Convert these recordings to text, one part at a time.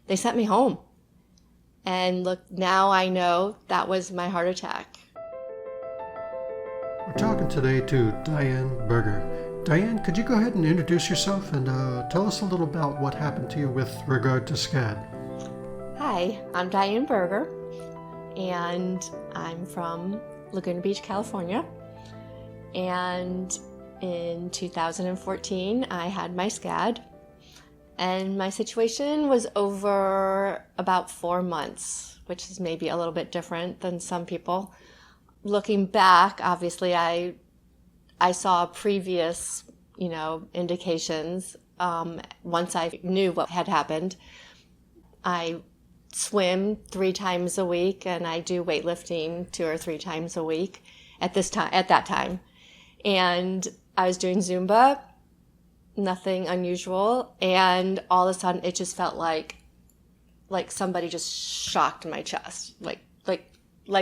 they sent me home. And look, now I know that was my heart attack. We're talking today to Diane Berger. Diane, could you go ahead and introduce yourself and tell us a little about what happened to you with regard to SCAD? Hi, I'm Diane Berger, and I'm from Laguna Beach, California. And in 2014, I had my SCAD, and my situation was over about 4 months, which is maybe a little bit different than some people. Looking back, obviously, I saw previous, indications. Once I knew what had happened, I swim 3 times a week, and I do weightlifting 2 or 3 times a week at that time. And I was doing Zumba, nothing unusual, and all of a sudden it just felt like somebody just shocked my chest, like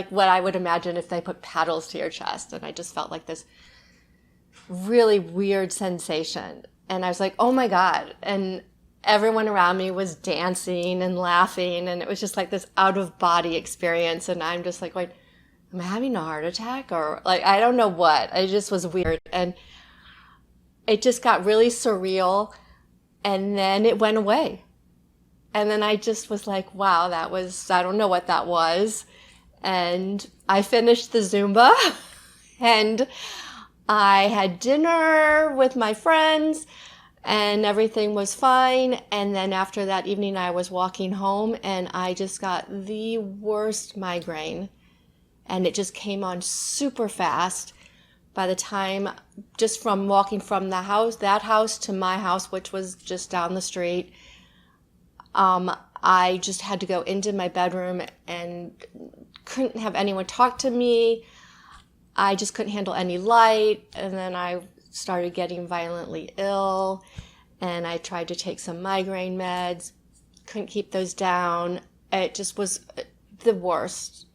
what I would imagine if they put paddles to your chest. And I just felt like this really weird sensation. And I was like, oh my God. And everyone around me was dancing and laughing. And it was just like this out of body experience. And I'm just like, wait, am I having a heart attack? Or I don't know what. It just was weird. And it just got really surreal. And then it went away. And then I just was like, wow, I don't know what that was. And I finished the Zumba and I had dinner with my friends and everything was fine. And then after that evening, I was walking home and I just got the worst migraine. And it just came on super fast. By the time, just from walking from that house to my house, which was just down the street, I just had to go into my bedroom and couldn't have anyone talk to me. I just couldn't handle any light. And then I started getting violently ill. And I tried to take some migraine meds. Couldn't keep those down. It just was the worst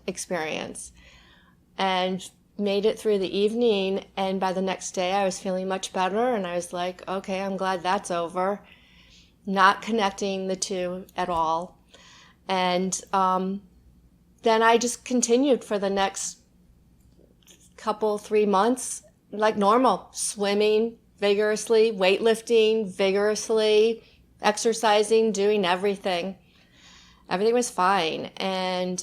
experience. And made it through the evening. And by the next day, I was feeling much better. And I was like, okay, I'm glad that's over. Not connecting the two at all. And then I just continued for the next 3 months like normal, swimming vigorously, weightlifting vigorously, exercising, doing everything. Everything was fine. And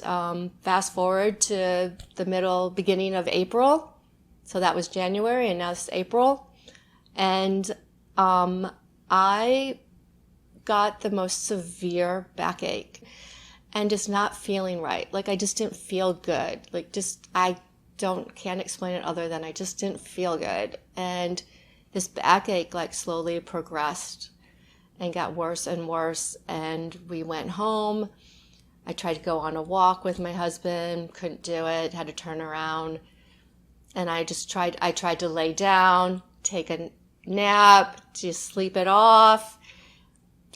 fast forward to the beginning of April. So that was January and now it's April. And I got the most severe backache and just not feeling right. Like I just didn't feel good. Can't explain it other than I just didn't feel good. And this backache slowly progressed and got worse and worse. And we went home. I tried to go on a walk with my husband, couldn't do it, had to turn around. And I tried to lay down, take a nap, just sleep it off.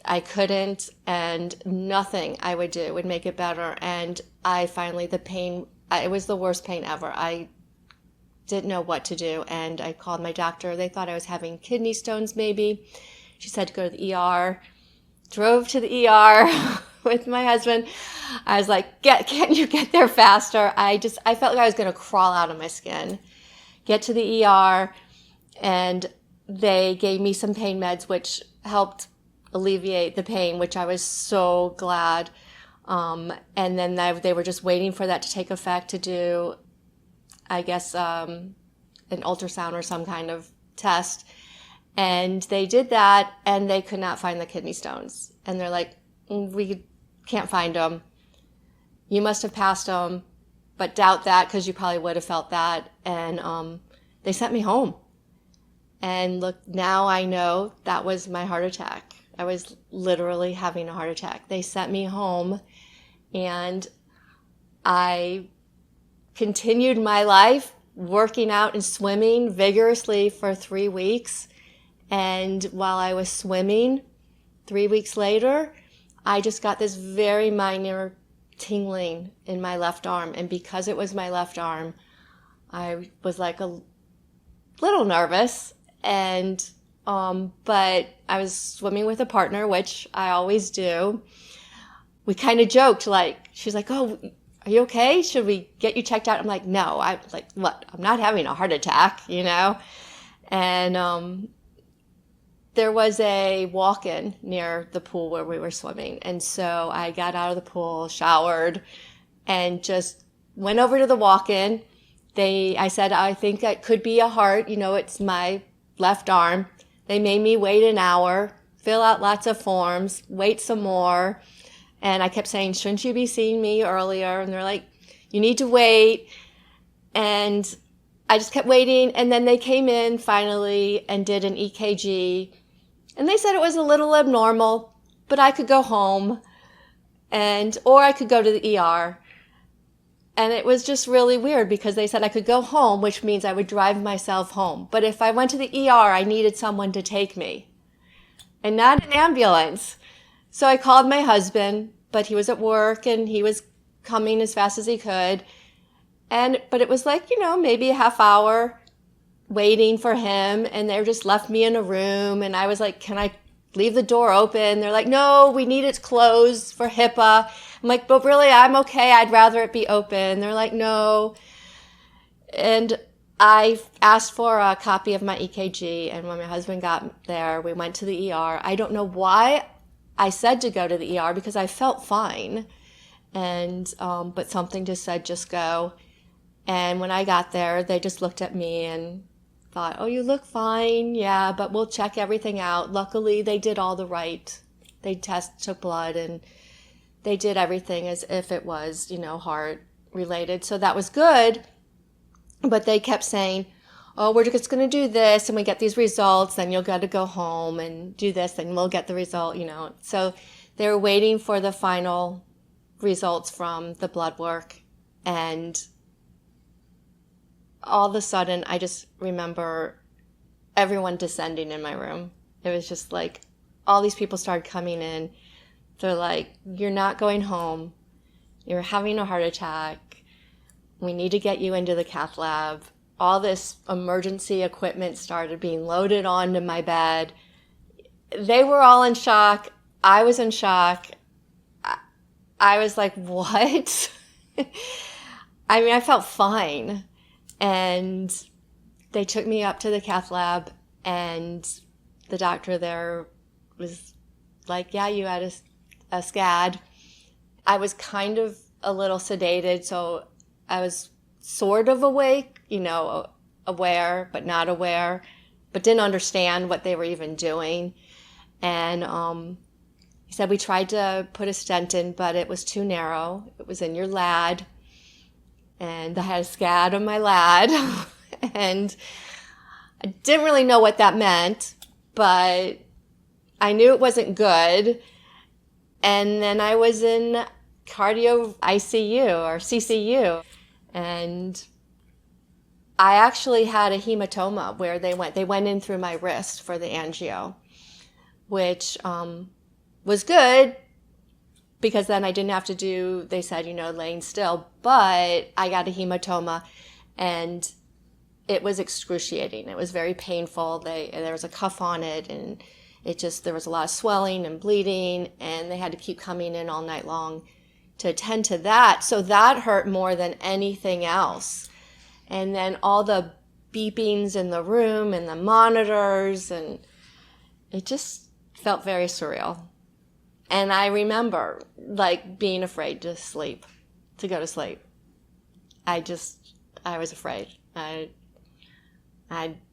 I couldn't, and nothing I would do would make it better. And the pain, it was the worst pain ever. I didn't know what to do, and I called my doctor. They thought I was having kidney stones maybe. She said to go to the ER. Drove to the ER with my husband. I was like, can't you get there faster? I felt like I was going to crawl out of my skin. Get to the ER, and they gave me some pain meds, which helped alleviate the pain, which I was so glad. And then they were just waiting for that to take effect to do, I guess, an ultrasound or some kind of test. And they did that, and they could not find the kidney stones. And they're like, we can't find them. You must have passed them, but doubt that because you probably would have felt that. And they sent me home. And look, now I know that was my heart attack. I was literally having a heart attack. They sent me home, and I continued my life working out and swimming vigorously for 3 weeks. And while I was swimming, 3 weeks later, I just got this very minor tingling in my left arm. And because it was my left arm, I was like a little nervous. And But I was swimming with a partner, which I always do. We kind of joked, like, she's like, oh, are you okay? Should we get you checked out? I'm like, no. I'm like, what? I'm not having a heart attack, you know? And there was a walk-in near the pool where we were swimming. And so I got out of the pool, showered, and just went over to the walk-in. I said, I think it could be a heart. You know, it's my left arm. They made me wait an hour, fill out lots of forms, wait some more. And I kept saying, shouldn't you be seeing me earlier? And they're like, you need to wait. And I just kept waiting. And then they came in finally and did an EKG. And they said it was a little abnormal, but I could go home or I could go to the ER. And it was just really weird because they said I could go home, which means I would drive myself home. But if I went to the ER, I needed someone to take me and not an ambulance. So I called my husband, but he was at work and he was coming as fast as he could. But it was like, maybe a half hour waiting for him. And they just left me in a room. And I was like, can I leave the door open? They're like, no, we need it closed for HIPAA. I'm like, but really, I'm okay. I'd rather it be open. They're like, no. And I asked for a copy of my EKG. And when my husband got there, we went to the ER. I don't know why I said to go to the ER because I felt fine. But something just said, just go. And when I got there, they just looked at me and thought, oh, you look fine. Yeah, but we'll check everything out. Luckily, they did all the right. They took blood, and they did everything as if it was, heart related. So that was good. But they kept saying, oh, we're just going to do this, and we get these results, then you'll got to go home and do this, and we'll get the result, So they were waiting for the final results from the blood work, and all of a sudden, I just remember everyone descending in my room. It was just like all these people started coming in. They're like, you're not going home. You're having a heart attack. We need to get you into the cath lab. All this emergency equipment started being loaded onto my bed. They were all in shock. I was in shock. I was like, what? I felt fine. And they took me up to the cath lab, and the doctor there was like, yeah, you had a SCAD. I was kind of a little sedated, so I was sort of awake, aware, but not aware, but didn't understand what they were even doing. And he said, we tried to put a stent in, but it was too narrow. It was in your LAD. And I had a SCAD on my LAD, and I didn't really know what that meant, but I knew it wasn't good. And then I was in cardio ICU or CCU, and I actually had a hematoma where they went in through my wrist for the angio, which was good. Because then I didn't have to do, they said, laying still. But I got a hematoma, and it was excruciating. It was very painful. There was a cuff on it, and there was a lot of swelling and bleeding, and they had to keep coming in all night long to attend to that. So that hurt more than anything else. And then all the beepings in the room and the monitors, and it just felt very surreal. And I remember, being afraid to go to sleep. I was afraid. I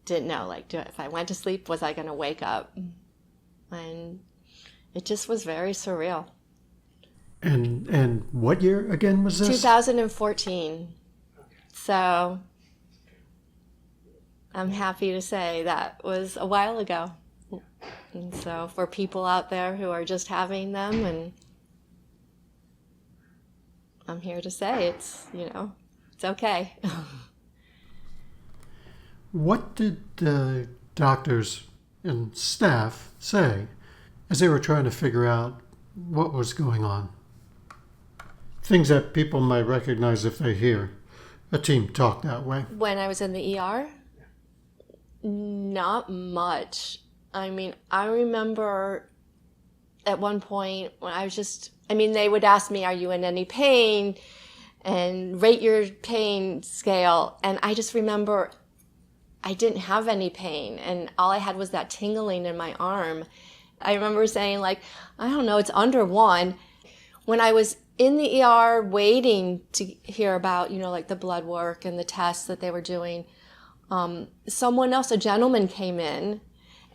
didn't know, if I went to sleep, was I going to wake up? And it just was very surreal. And what year again was this? 2014. So I'm happy to say that was a while ago. And so for people out there who are just having them, and I'm here to say it's okay. What did the doctors and staff say as they were trying to figure out what was going on? Things that people might recognize if they hear a team talk that way. When I was in the ER, not much. I mean, I remember at one point when they would ask me, are you in any pain? And rate your pain scale. And I just remember I didn't have any pain. And all I had was that tingling in my arm. I remember saying, like, I don't know, it's under 1. When I was in the ER waiting to hear about, like the blood work and the tests that they were doing, someone else, a gentleman, came in,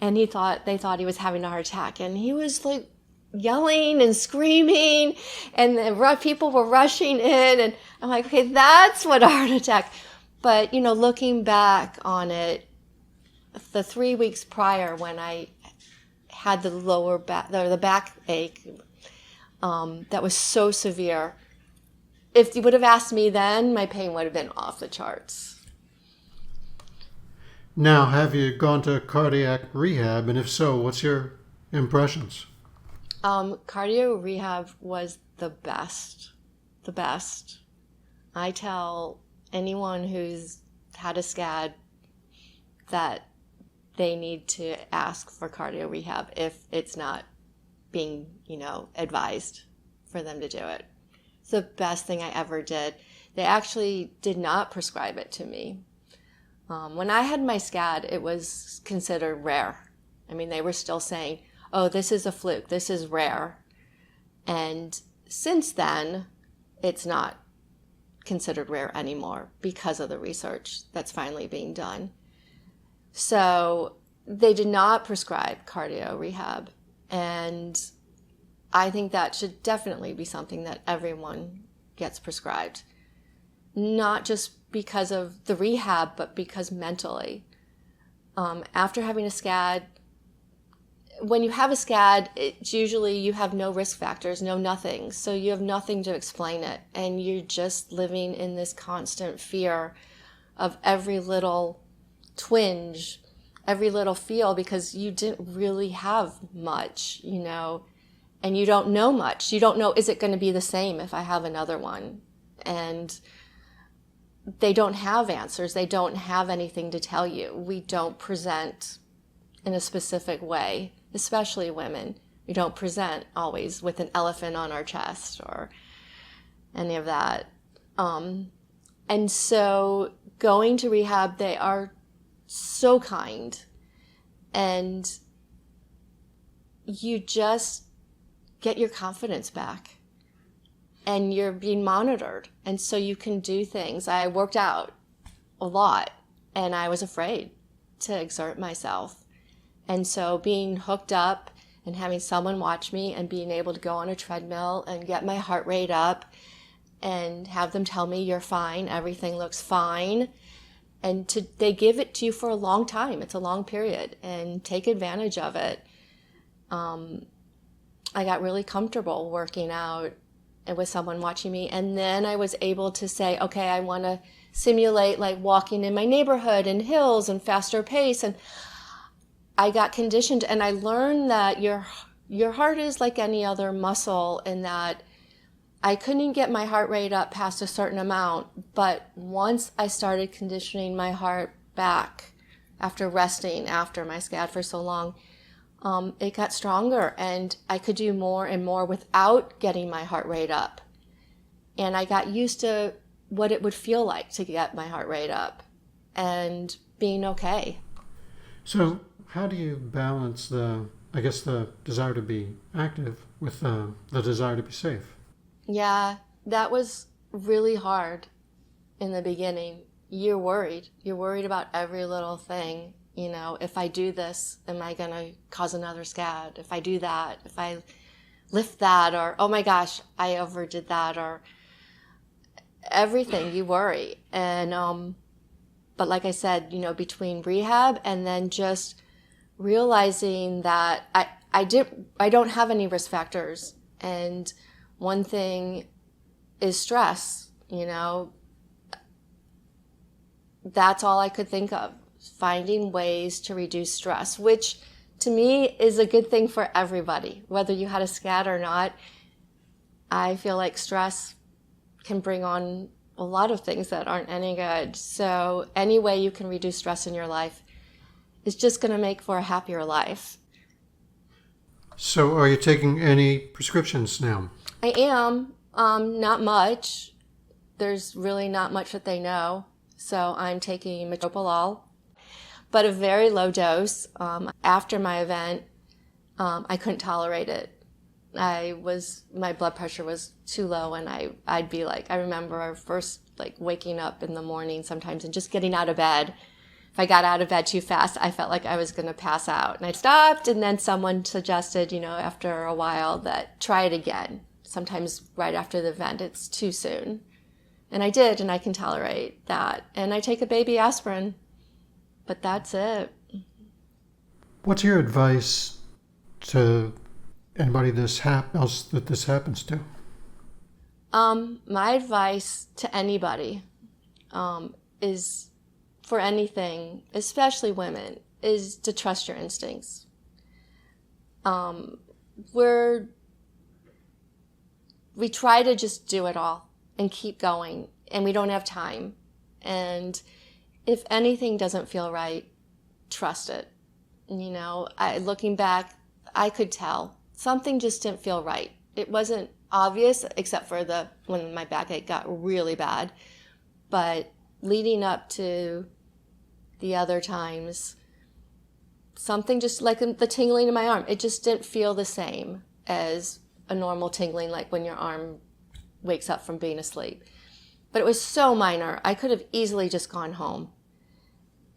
and they thought he was having a heart attack. And he was like yelling and screaming, and the people were rushing in. And I'm like, okay, that's what a heart attack. But, looking back on it, the 3 weeks prior when I had the lower back, the backache, that was so severe. If you would have asked me then, my pain would have been off the charts. Now, have you gone to cardiac rehab? And if so, what's your impressions? Cardio rehab was the best. The best. I tell anyone who's had a SCAD that they need to ask for cardio rehab if it's not being, advised for them to do it. It's the best thing I ever did. They actually did not prescribe it to me. When I had my SCAD, it was considered rare. I mean, they were still saying, oh, this is a fluke, this is rare. And since then, it's not considered rare anymore because of the research that's finally being done. So they did not prescribe cardio rehab. And I think that should definitely be something that everyone gets prescribed. Not just because of the rehab, but because mentally. After having a SCAD, when you have a SCAD, it's usually you have no risk factors, no nothing. So you have nothing to explain it. And you're just living in this constant fear of every little twinge, every little feel, because you didn't really have much, and you don't know much. You don't know, is it going to be the same if I have another one? And they don't have answers. They don't have anything to tell you. We don't present in a specific way, especially women. We don't present always with an elephant on our chest or any of that. And so going to rehab, they are so kind, and you just get your confidence back, and you're being monitored, and so you can do things. I worked out a lot, and I was afraid to exert myself, and so being hooked up and having someone watch me and being able to go on a treadmill and get my heart rate up and have them tell me, you're fine, everything looks fine. And they give it to you for a long time. It's a long period, and take advantage of it. I got really comfortable working out with someone watching me. And then I was able to say, okay, I want to simulate like walking in my neighborhood and hills and faster pace. And I got conditioned, and I learned that your heart is like any other muscle, in that I couldn't get my heart rate up past a certain amount, but once I started conditioning my heart back after resting after my SCAD for so long, it got stronger, and I could do more and more without getting my heart rate up. And I got used to what it would feel like to get my heart rate up and being okay. So how do you balance the desire to be active with the desire to be safe? Yeah, that was really hard in the beginning. You're worried. You're worried about every little thing. If I do this, am I going to cause another SCAD? If I do that, if I lift that, or, oh my gosh, I overdid that, or everything, you worry. And, but like I said, between rehab and then just realizing that I don't have any risk factors. And one thing is stress, that's all I could think of, finding ways to reduce stress, which to me is a good thing for everybody, whether you had a SCAD or not. I feel like stress can bring on a lot of things that aren't any good. So any way you can reduce stress in your life is just going to make for a happier life. So are you taking any prescriptions now? I am. Not much. There's really not much that they know. So I'm taking metoprolol, but a very low dose. After my event, I couldn't tolerate it. My blood pressure was too low, and I'd be like, I remember first like waking up in the morning sometimes and just getting out of bed. If I got out of bed too fast, I felt like I was going to pass out. And I stopped, and then someone suggested, after a while, that try it again. Sometimes right after the event, it's too soon. And I did, and I can tolerate that. And I take a baby aspirin, but that's it. What's your advice to anybody else that this happens to? My advice to anybody is, for anything, especially women, is to trust your instincts. We try to just do it all and keep going, and we don't have time. And if anything doesn't feel right, trust it. Looking back, I could tell something just didn't feel right. It wasn't obvious, except for when my backache got really bad. But leading up to the other times, something just like the tingling in my arm, it just didn't feel the same as a normal tingling, like when your arm wakes up from being asleep. But it was so minor. I could have easily just gone home.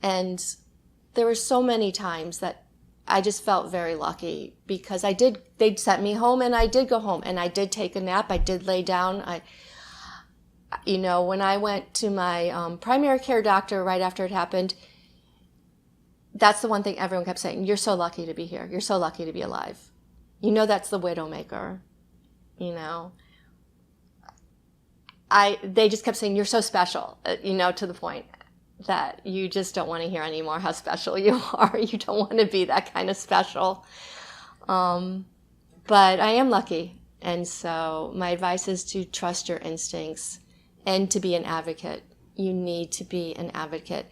And there were so many times that I just felt very lucky, because they'd sent me home, and I did go home, and I did take a nap. I did lay down. When I went to my primary care doctor right after it happened, that's the one thing everyone kept saying: you're so lucky to be here. You're so lucky to be alive. That's the widowmaker. They just kept saying, you're so special, to the point that you just don't want to hear anymore how special you are. You don't want to be that kind of special. But I am lucky. And so my advice is to trust your instincts and to be an advocate. You need to be an advocate.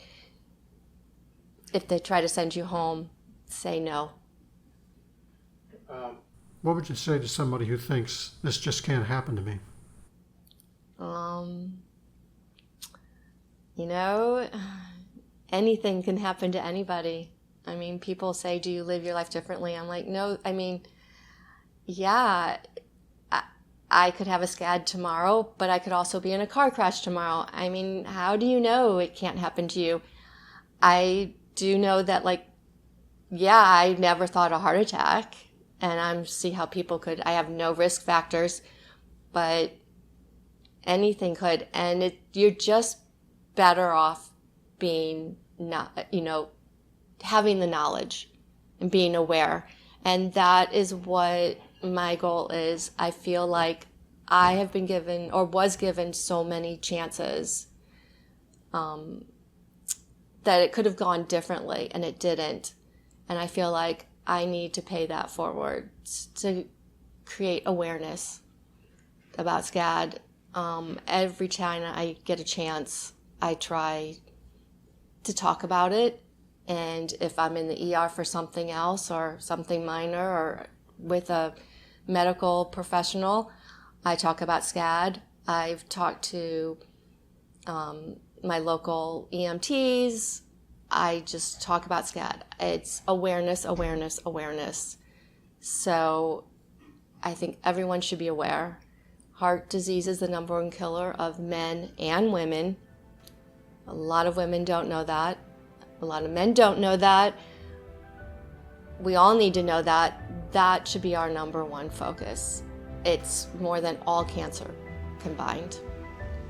If they try to send you home, say no. What would you say to somebody who thinks this just can't happen to me? Anything can happen to anybody. People say, do you live your life differently? I'm like, no. Yeah, I could have a SCAD tomorrow, but I could also be in a car crash tomorrow. How do you know it can't happen to you? I do know that, I never thought a heart attack, and I see how people could. I have no risk factors, but anything could, and you're just better off being having the knowledge and being aware. And that is what my goal is. I feel like I have been given, or was given, so many chances that it could have gone differently, and it didn't. And I feel like I need to pay that forward to create awareness about SCAD. Every time I get a chance, I try to talk about it. And if I'm in the ER for something else or something minor, or with a medical professional, I talk about SCAD. I've talked to my local EMTs. I just talk about SCAD. It's awareness, awareness, awareness. So I think everyone should be aware. Heart disease is the number one killer of men and women. A lot of women don't know that. A lot of men don't know that. We all need to know that. That should be our number one focus. It's more than all cancer combined.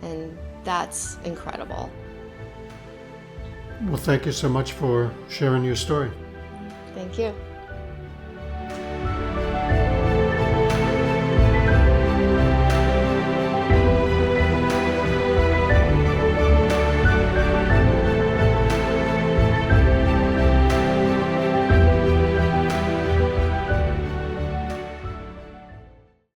And that's incredible. Well, thank you so much for sharing your story. Thank you.